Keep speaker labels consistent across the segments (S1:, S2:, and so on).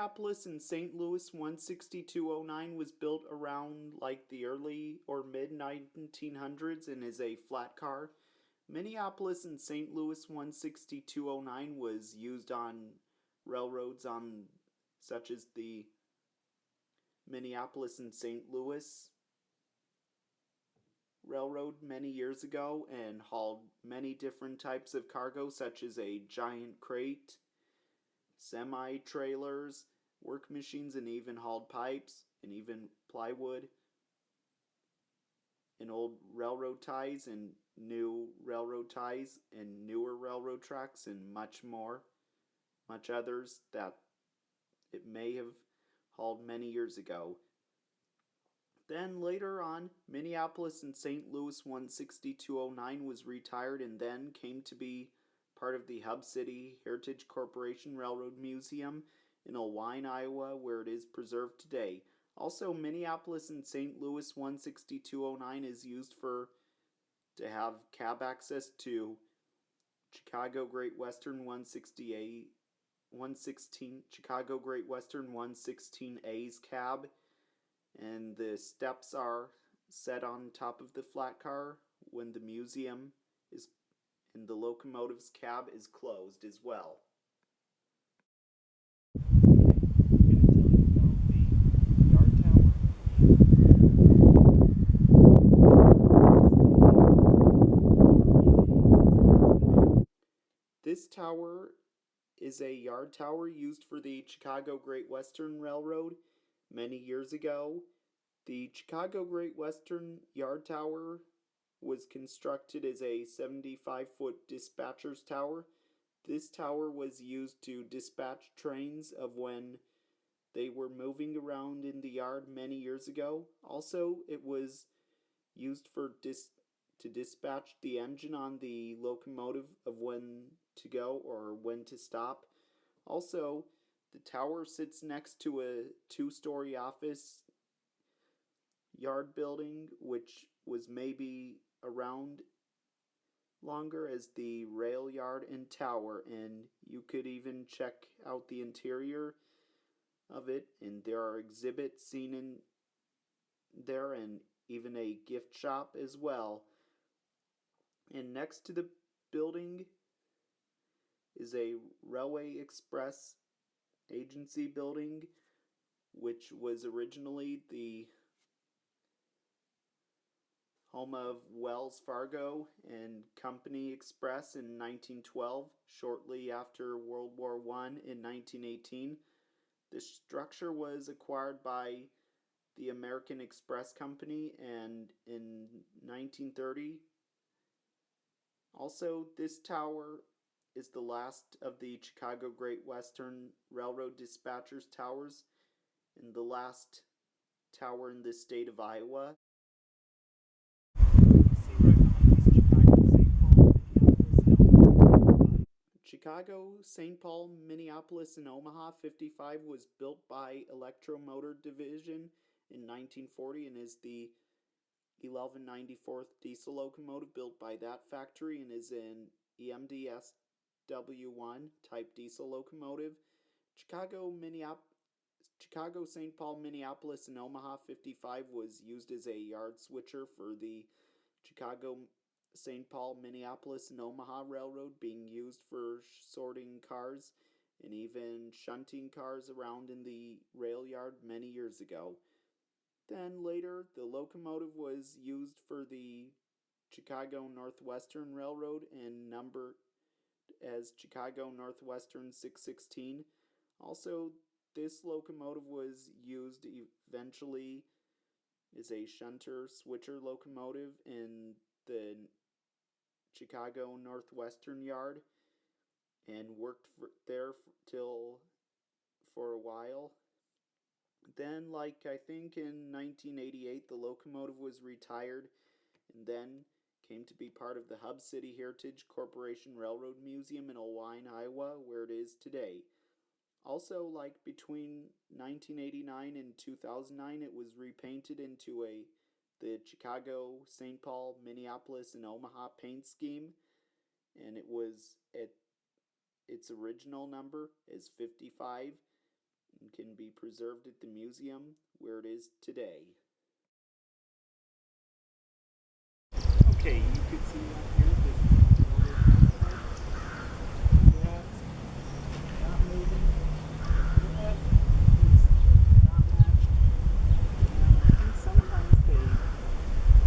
S1: Minneapolis and St. Louis 16209 was built around like the early or mid 1900s and is a flat car. Minneapolis and St. Louis 16209 was used on railroads on such as the Minneapolis and St. Louis Railroad many years ago and hauled many different types of cargo such as a giant crate, semi-trailers, work machines, and even hauled pipes and even plywood and old railroad ties and new railroad ties and newer railroad tracks and much more, much others that it may have hauled many years ago. Then later on, Minneapolis and St. Louis 16209 was retired and then came to be part of the Hub City Heritage Corporation Railroad Museum in Oelwein, Iowa, where it is preserved today. Also, Minneapolis and St. Louis 16209 is used to have cab access to Chicago Great Western 116 Chicago Great Western 116A's cab, and the steps are set on top of the flat car when the museum is and the locomotive's cab is closed as well. This tower is a yard tower used for the Chicago Great Western Railroad many years ago. The Chicago Great Western Yard Tower was constructed as a 75-foot dispatcher's tower. This tower was used to dispatch trains of when they were moving around in the yard many years ago. Also, it was used to dispatch the engine on the locomotive of when to go or when to stop. Also, the tower sits next to a two-story office yard building, which was maybe around longer as the rail yard and tower, and you could even check out the interior of it, and there are exhibits seen in there and even a gift shop as well. And next to the building is a Railway Express agency building, which was originally the home of Wells Fargo and Company Express in 1912, shortly after World War I in 1918. The structure was acquired by the American Express Company, and in 1930 Also, this tower is the last of the Chicago Great Western Railroad Dispatcher's towers and the last tower in the state of Iowa. Chicago, St. Paul, Minneapolis, and Omaha 55 was built by Electromotor Division in 1940 and is the 1194th diesel locomotive built by that factory and is an EMDS W1 type diesel locomotive. Chicago, St. Paul, Minneapolis, and Omaha 55 was used as a yard switcher for the Chicago, St. Paul, Minneapolis, and Omaha Railroad, being used for sorting cars and even shunting cars around in the rail yard many years ago. Then later, the locomotive was used for the Chicago Northwestern Railroad and numbered as Chicago Northwestern 616. Also, this locomotive was used eventually as a shunter switcher locomotive in the Chicago Northwestern yard and worked there for a while. Then, I think in 1988, the locomotive was retired and then came to be part of the Hub City Heritage Corporation Railroad Museum in Oelwein, Iowa, where it is today. Also, between 1989 and 2009, it was repainted into the Chicago, St. Paul, Minneapolis, and Omaha paint scheme, and it was at its original number is 55 and can be preserved at the museum where it is today. Okay, you could see up here that's not moving. That is not matched. And I think sometimes they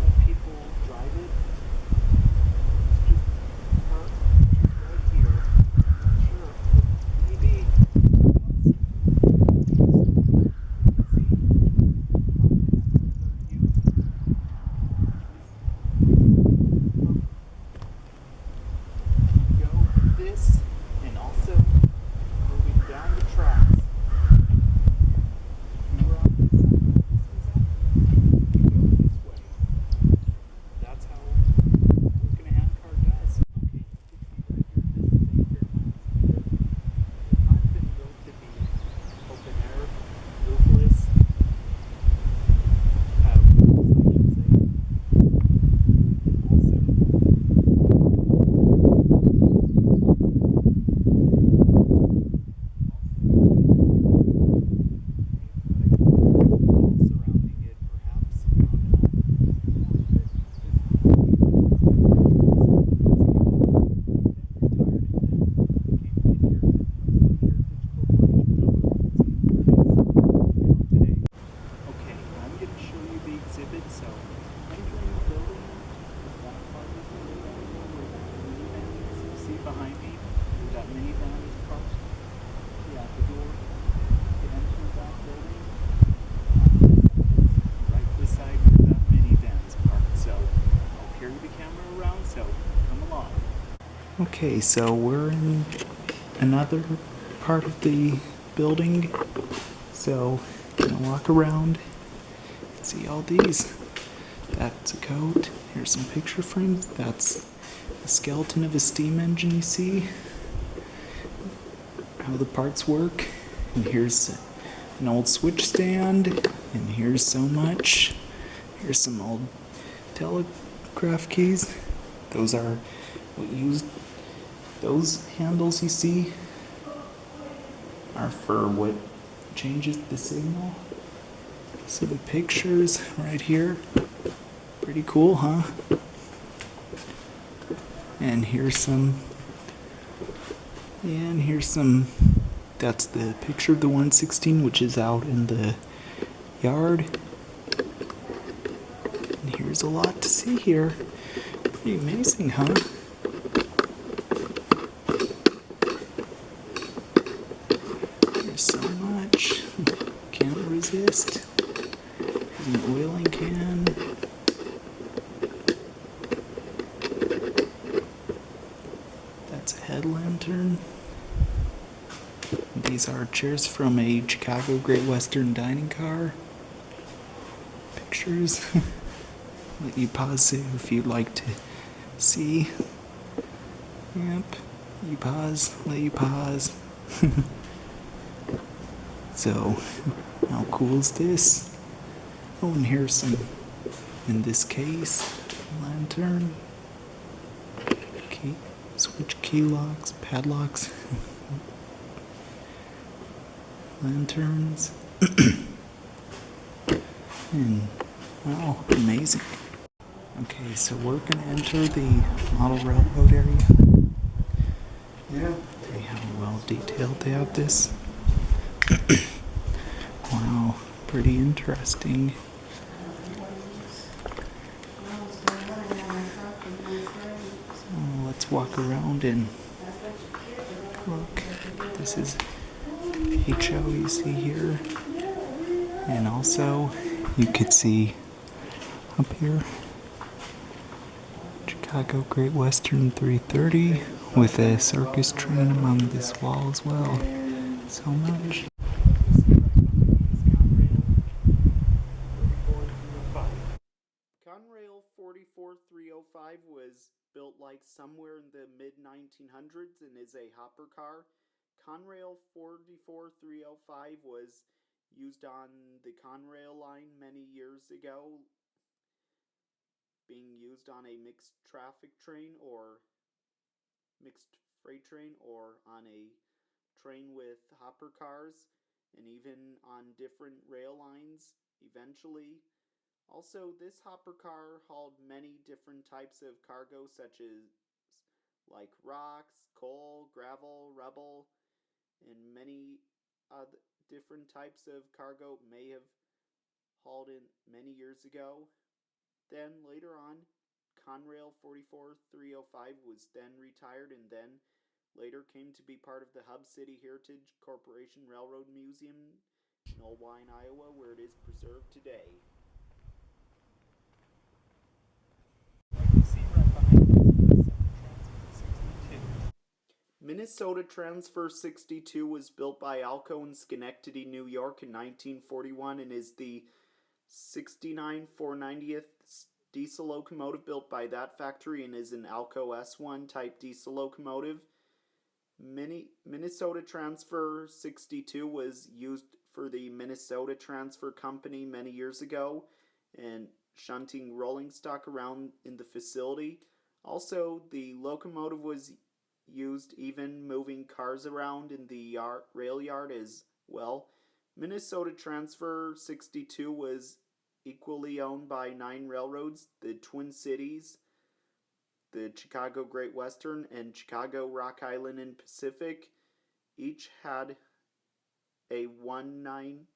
S1: let people drive it. It's just parked right here. Not sure. Maybe behind me, that minivan is parked. Yeah, the door to enter that building. Right beside where that minivan is parked. So I'll carry the camera around, so come along. Okay, so we're in another part of the building. So gonna walk around and see all these. That's a coat. Here's some picture frames. That's a skeleton of a steam engine, you see how the parts work. And here's an old switch stand, and here's so much. Here's some old telegraph keys. Those are what used, those handles you see are for what changes the signal. So the pictures right here, pretty cool, huh? And here's some, that's the picture of the 116, which is out in the yard. And here's a lot to see here. Pretty amazing, huh? There's so much. Can't resist. There's an oiling can. head lantern. These are chairs from a Chicago Great Western dining car. Pictures. Let you pause it if you'd like to see. Yep. You pause. Let you pause. So, how cool is this? Oh, and here's some, in this case, lantern. Key, switch key locks, padlocks, lanterns. And, wow, amazing. Okay, so we're gonna enter the model railroad area. Yeah. See how well detailed they have this. Wow, pretty interesting. So let's walk around and look. This is HO you see here. And also you could see up here Chicago Great Western 330 with a circus train among this wall as well. So much. Conrail 44305 was built like somewhere in the mid-1900s and is a hopper car. Conrail 44305 was used on the Conrail line many years ago, being used on a mixed traffic train or mixed freight train or on a train with hopper cars and even on different rail lines eventually. Also, this hopper car hauled many different types of cargo such as like rocks, coal, gravel, rubble, and many other different types of cargo may have hauled in many years ago. Then later on, Conrail 44305 was then retired and then later came to be part of the Hub City Heritage Corporation Railroad Museum in Oelwein, Iowa, where it is preserved today. Minnesota Transfer 62 was built by Alco in Schenectady, New York in 1941 and is the 69 490th diesel locomotive built by that factory and is an Alco S1 type diesel locomotive. Minnesota Transfer 62 was used for the Minnesota Transfer Company many years ago and shunting rolling stock around in the facility. Also, the locomotive was used even moving cars around in the rail yard as well. Minnesota Transfer 62 was equally owned by 9 railroads: the Twin Cities, the Chicago Great Western, and Chicago, Rock Island, and Pacific. Each had a 1/9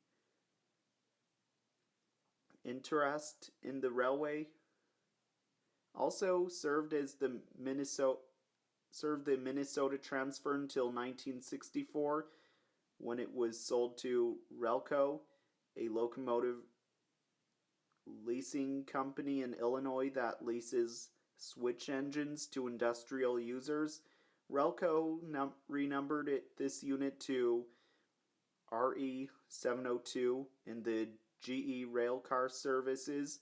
S1: interest in the railway. Also served the Minnesota Transfer until 1964, when it was sold to Relco, a locomotive leasing company in Illinois that leases switch engines to industrial users. Relco renumbered this unit to RE 702 in the GE Railcar Services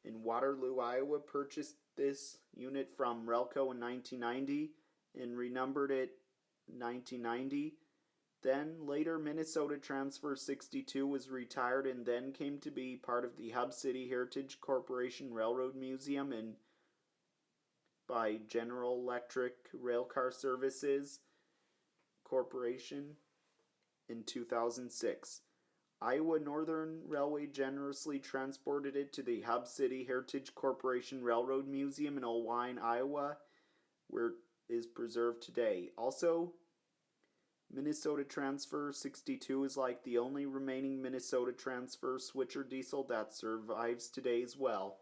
S1: in Waterloo, Iowa, purchased this unit from Relco in 1990 and renumbered it 1990. Then later Minnesota Transfer 62 was retired and then came to be part of the Hub City Heritage Corporation Railroad Museum and by General Electric Railcar Services Corporation in 2006. Iowa Northern Railway generously transported it to the Hub City Heritage Corporation Railroad Museum in Oelwein, Iowa, where it is preserved today. Also, Minnesota Transfer 62 is like the only remaining Minnesota Transfer switcher diesel that survives today as well.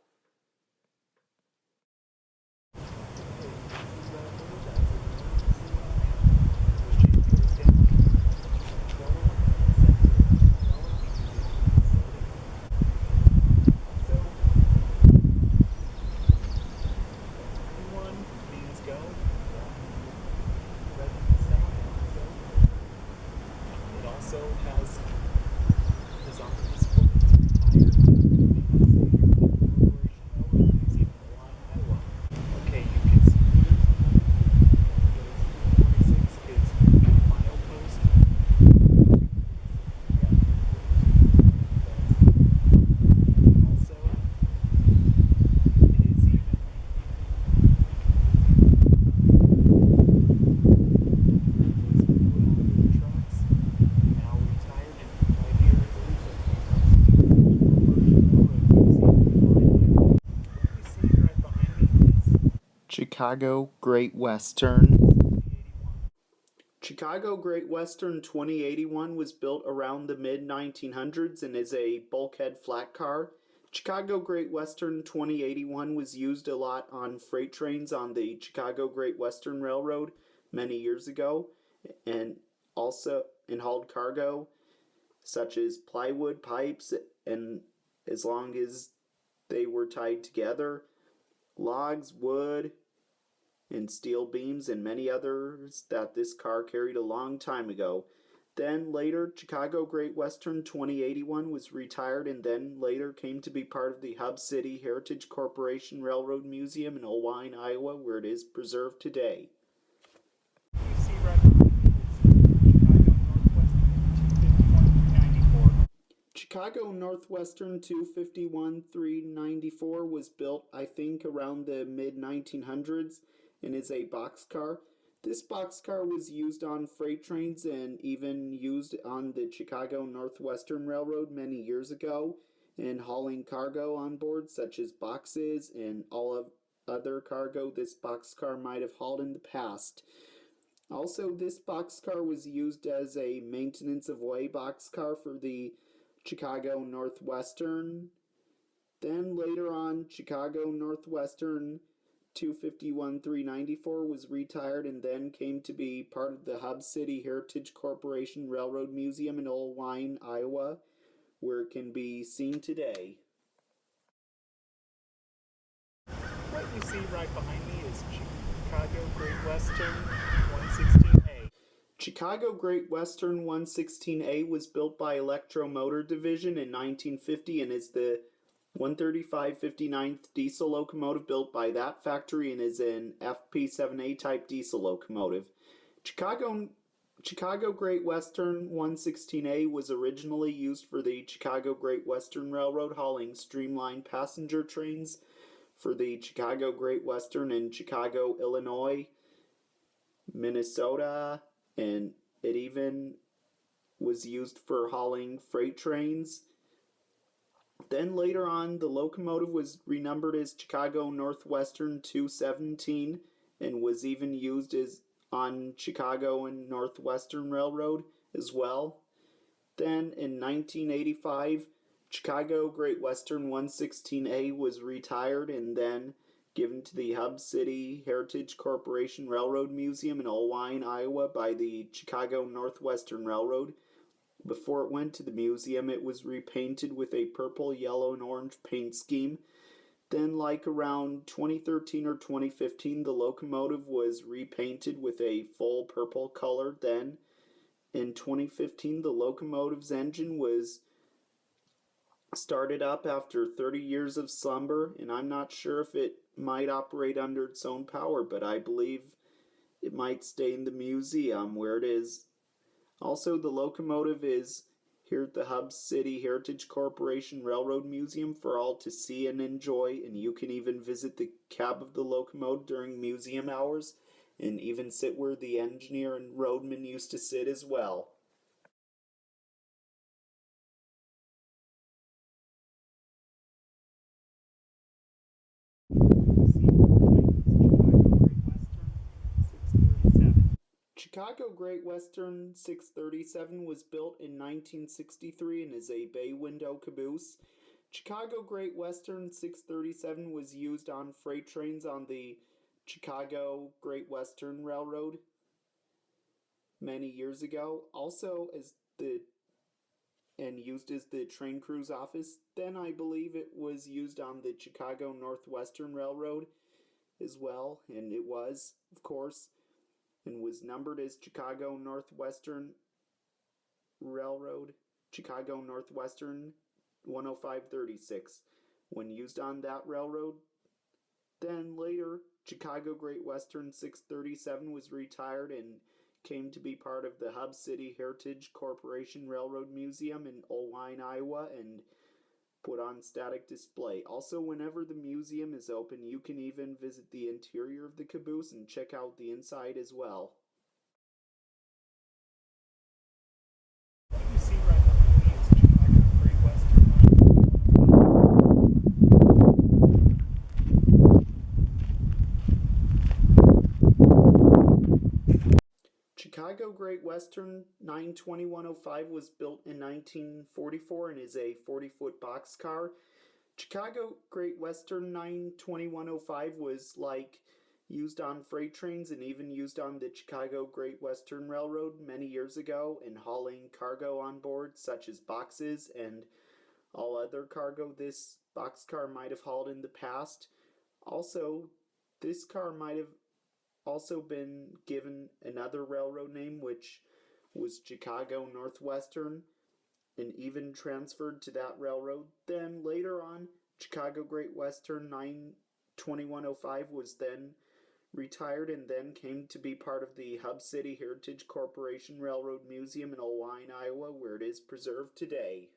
S1: Chicago Great Western. Chicago Great Western 2081 was built around the mid 1900s and is a bulkhead flat car. Chicago Great Western 2081 was used a lot on freight trains on the Chicago Great Western Railroad many years ago, and also in hauled cargo such as plywood, pipes, and as long as they were tied together, logs, wood, and steel beams, and many others that this car carried a long time ago. Then later, Chicago Great Western 2081 was retired and then later came to be part of the Hub City Heritage Corporation Railroad Museum in Oelwein, Iowa, where it is preserved today.
S2: You see right
S1: Chicago Northwestern 251 394 was built, I think, around the mid 1900s and is a boxcar. This boxcar was used on freight trains and even used on the Chicago Northwestern Railroad many years ago in hauling cargo on board, such as boxes and all of other cargo this boxcar might have hauled in the past. Also, this boxcar was used as a maintenance of way boxcar for the Chicago Northwestern. Then later on, Chicago Northwestern 251 394 was retired and then came to be part of the Hub City Heritage Corporation Railroad Museum in Oelwein, Iowa, where it can be seen today.
S2: What you see right behind me is Chicago Great Western 116A.
S1: Chicago Great Western 116A was built by Electromotor Division in 1950 and is the 135/59th diesel locomotive built by that factory and is an FP7A type diesel locomotive. Chicago Great Western 116A was originally used for the Chicago Great Western Railroad hauling streamlined passenger trains for the Chicago Great Western in Chicago, Illinois, Minnesota, and it even was used for hauling freight trains. Then later on, the locomotive was renumbered as Chicago Northwestern 217 and was even used as on Chicago and Northwestern Railroad as well. Then in 1985, Chicago Great Western 116A was retired and then given to the Hub City Heritage Corporation Railroad Museum in Oelwein, Iowa by the Chicago Northwestern Railroad. Before it went to the museum, it was repainted with a purple, yellow, and orange paint scheme. Then, like around 2013 or 2015, the locomotive was repainted with a full purple color. Then, in 2015, the locomotive's engine was started up after 30 years of slumber, and I'm not sure if it might operate under its own power, but I believe it might stay in the museum where it is. Also, the locomotive is here at the Hub City Heritage Corporation Railroad Museum for all to see and enjoy, and you can even visit the cab of the locomotive during museum hours and even sit where the engineer and roadman used to sit as well. Chicago Great Western 637 was built in 1963 and is a bay window caboose. Chicago Great Western 637 was used on freight trains on the Chicago Great Western Railroad many years ago, also and used as the train crew's office. Then I believe it was used on the Chicago Northwestern Railroad as well, and it was, of course, and was numbered as Chicago Northwestern Railroad, Chicago Northwestern 10536, when used on that railroad. Then later, Chicago Great Western 637 was retired and came to be part of the Hub City Heritage Corporation Railroad Museum in Oelwein, Iowa, and put on static display. Also, whenever the museum is open, you can even visit the interior of the caboose and check out the inside as well.
S2: What you see right behind me is Chicago Great Western 115.
S1: Chicago Great Western 92105 was built in 1944 and is a 40-foot boxcar. Chicago Great Western 92105 was used on freight trains and even used on the Chicago Great Western Railroad many years ago in hauling cargo on board, such as boxes and all other cargo this boxcar might have hauled in the past. Also, this car might have also been given another railroad name, which was Chicago Northwestern, and even transferred to that railroad. Then later on, Chicago Great Western 92105 was then retired and then came to be part of the Hub City Heritage Corporation Railroad Museum in Oelwein, Iowa, where it is preserved today.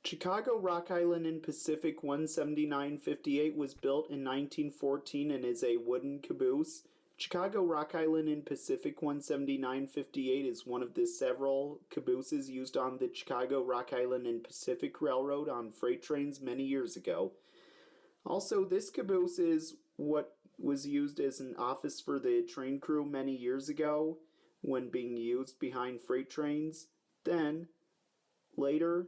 S1: Chicago Rock Island and Pacific 17958 was built in 1914 and is a wooden caboose. Chicago Rock Island and Pacific 17958 is one of the several cabooses used on the Chicago Rock Island and Pacific Railroad on freight trains many years ago. Also, this caboose is what was used as an office for the train crew many years ago when being used behind freight trains. Then, later,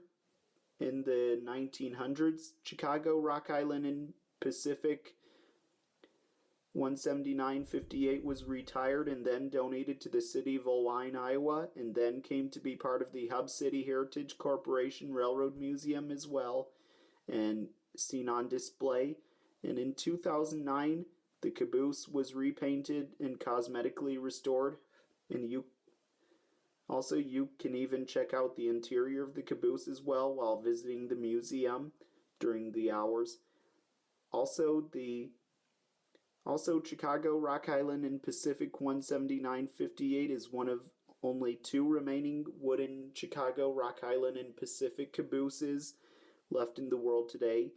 S1: in the 1900s, Chicago, Rock Island, and Pacific 17958 was retired and then donated to the city of Oelwein, Iowa, and then came to be part of the Hub City Heritage Corporation Railroad Museum as well, and seen on display. And in 2009, the caboose was repainted and cosmetically restored, and you can even check out the interior of the caboose as well while visiting the museum during the hours. Also, Chicago, Rock Island, and Pacific 17958 is one of only two remaining wooden Chicago, Rock Island, and Pacific cabooses left in the world today.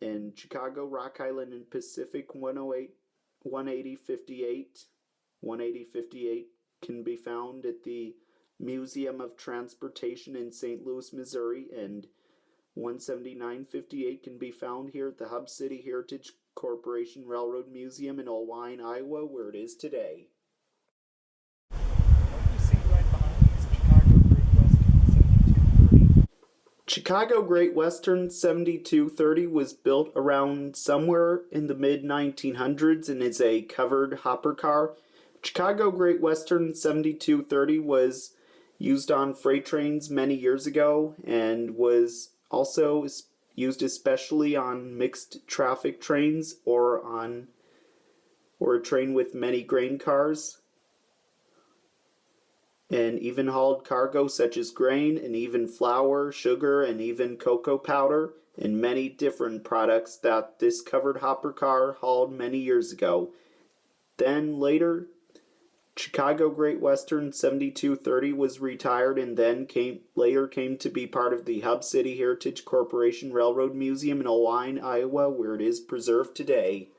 S1: And Chicago, Rock Island, and Pacific 18058 can be found at the Museum of Transportation in St. Louis, Missouri, and 17958 can be found here at the Hub City Heritage Corporation Railroad Museum in Oelwein, Iowa, where it is today. Chicago Great Western 7230 was built around somewhere in the mid 1900s and is a covered hopper car. Chicago Great Western 7230 was used on freight trains many years ago and was also used especially on mixed traffic trains or a train with many grain cars, and even hauled cargo such as grain and even flour, sugar, and even cocoa powder, and many different products that this covered hopper car hauled many years ago. Then later, Chicago Great Western 7230 was retired and then came to be part of the Hub City Heritage Corporation Railroad Museum in Oelwein, Iowa, where it is preserved today.